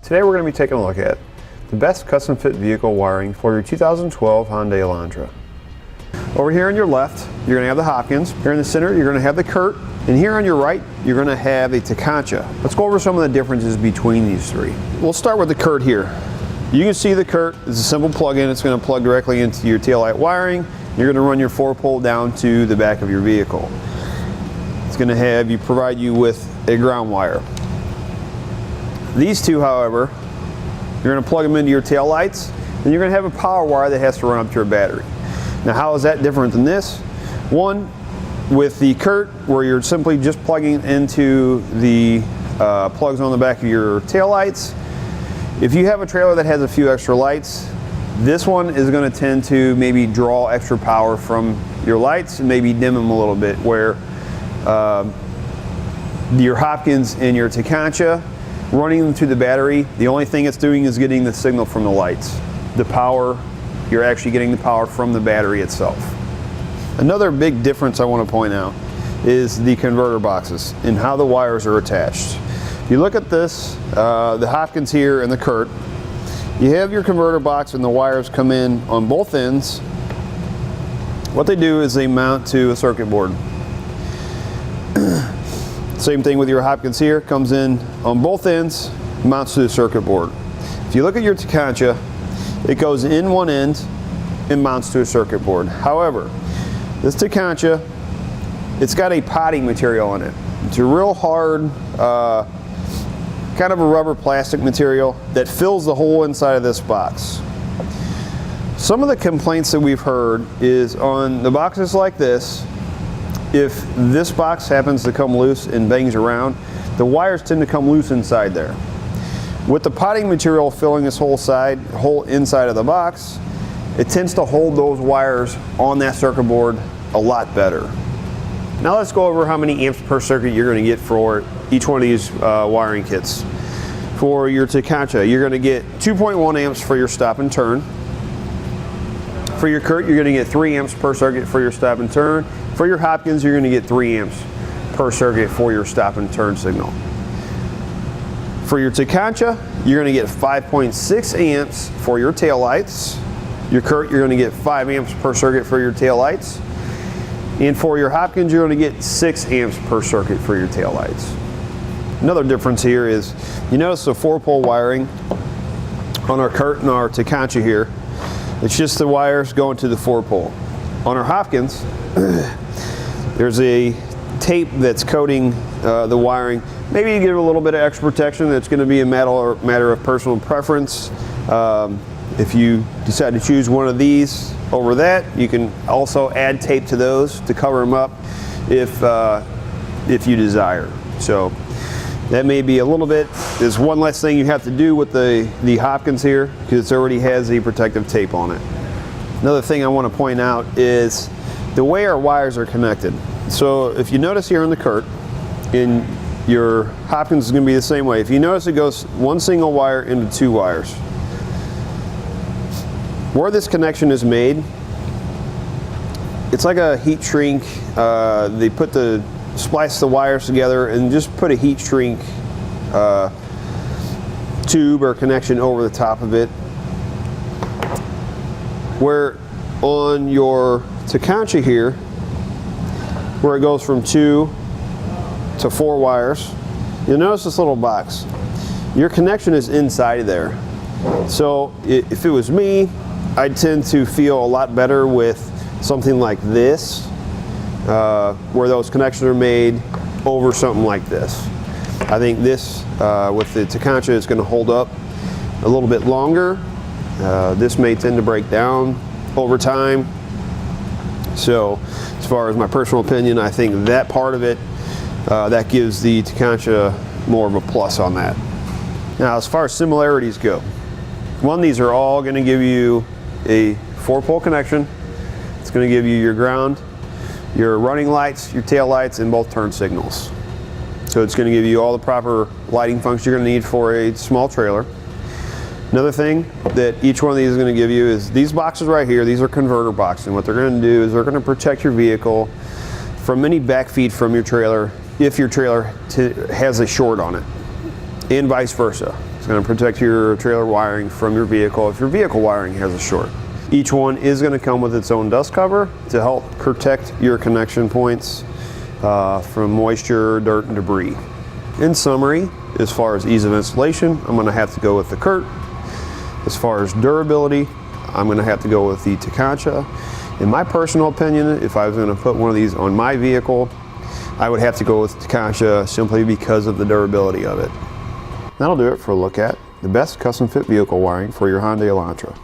Today we're going to be taking a look at the best custom fit vehicle wiring for your 2012 Hyundai Elantra. Over here on your left, you're going to have the Hopkins. Here in the center, you're going to have the Curt. And here on your right, you're going to have a Tekonsha. Let's go over some of the differences between these three. We'll start with the Curt here. You can see the Curt is a simple plug-in. It's going to plug directly into your taillight wiring. You're going to run your 4-pole down to the back of your vehicle. It's going to provide you with a ground wire. These two, however, you're going to plug them into your tail lights, and you're going to have a power wire that has to run up to your battery. Now, how is that different than this? One, with the Curt, where you're simply just plugging into the plugs on the back of your tail lights. If you have a trailer that has a few extra lights, this one is going to tend to maybe draw extra power from your lights and maybe dim them a little bit, where your Hopkins and your Tekonsha, running them to the battery, the only thing it's doing is getting the signal from the lights. The power, you're actually getting the power from the battery itself. Another big difference I want to point out is the converter boxes and how the wires are attached. If you look at this, the Hopkins here and the Curt, you have your converter box and the wires come in on both ends. What they do is they mount to a circuit board. Same thing with your Hopkins here, comes in on both ends, mounts to the circuit board. If you look at your Tekonsha, it goes in one end and mounts to a circuit board. However, this Tekonsha, it's got a potting material in it. It's a real hard, kind of a rubber plastic material that fills the whole inside of this box. Some of the complaints that we've heard is on the boxes like this, if this box happens to come loose and bangs around, the wires tend to come loose inside there. With the potting material filling this whole inside of the box, it tends to hold those wires on that circuit board a lot better. Now let's go over how many amps per circuit you're going to get for each one of these wiring kits. For your Tekonsha, you're going to get 2.1 amps for your stop and turn. For your Curt, you're going to get 3 amps per circuit for your stop and turn. For your Hopkins, you're going to get 3 amps per circuit for your stop and turn signal. For your Tekonsha, you're going to get 5.6 amps for your tail lights. Your Curt, you're going to get 5 amps per circuit for your tail lights. And for your Hopkins, you're going to get 6 amps per circuit for your tail lights. Another difference here is, you notice the 4-pole wiring on our Curt and our Tekonsha here. It's just the wires going to the 4-pole. On our Hopkins, there's a tape that's coating the wiring. Maybe you get a little bit of extra protection. That's going to be a matter of personal preference. If you decide to choose one of these over that, you can also add tape to those to cover them up if you desire. So that may be a little bit. There's one less thing you have to do with the Hopkins here, because it already has the protective tape on it. Another thing I want to point out is the way our wires are connected. So if you notice here on the Curt, in your Hopkins is going to be the same way. If you notice, it goes one single wire into 2 wires. Where this connection is made, it's like a heat shrink. They splice the wires together and just put a heat shrink tube or connection over the top of it. Where on your Tekonsha here, where it goes from 2 to 4 wires, you'll notice this little box. Your connection is inside there. So if it was me, I'd tend to feel a lot better with something like this, where those connections are made over something like this. I think this, with the Tekonsha, is going to hold up a little bit longer. This may tend to break down over time. So as far as my personal opinion, I think that part of it, that gives the Tekonsha more of a plus on that. Now, as far as similarities go, these are all going to give you a 4-pole connection. It's going to give you your ground, your running lights, your tail lights, and both turn signals. So it's going to give you all the proper lighting functions you're going to need for a small trailer. Another thing that each one of these is going to give you is these boxes right here. These are converter boxes, and what they're going to do is they're going to protect your vehicle from any backfeed from your trailer if your trailer has a short on it, and vice versa. It's going to protect your trailer wiring from your vehicle if your vehicle wiring has a short. Each one is going to come with its own dust cover to help protect your connection points from moisture, dirt, and debris. In summary, as far as ease of installation, I'm going to have to go with the Curt. As far as durability, I'm going to have to go with the Tekonsha. In my personal opinion, if I was going to put one of these on my vehicle, I would have to go with Tekonsha simply because of the durability of it. That'll do it for a look at the best custom fit vehicle wiring for your Hyundai Elantra.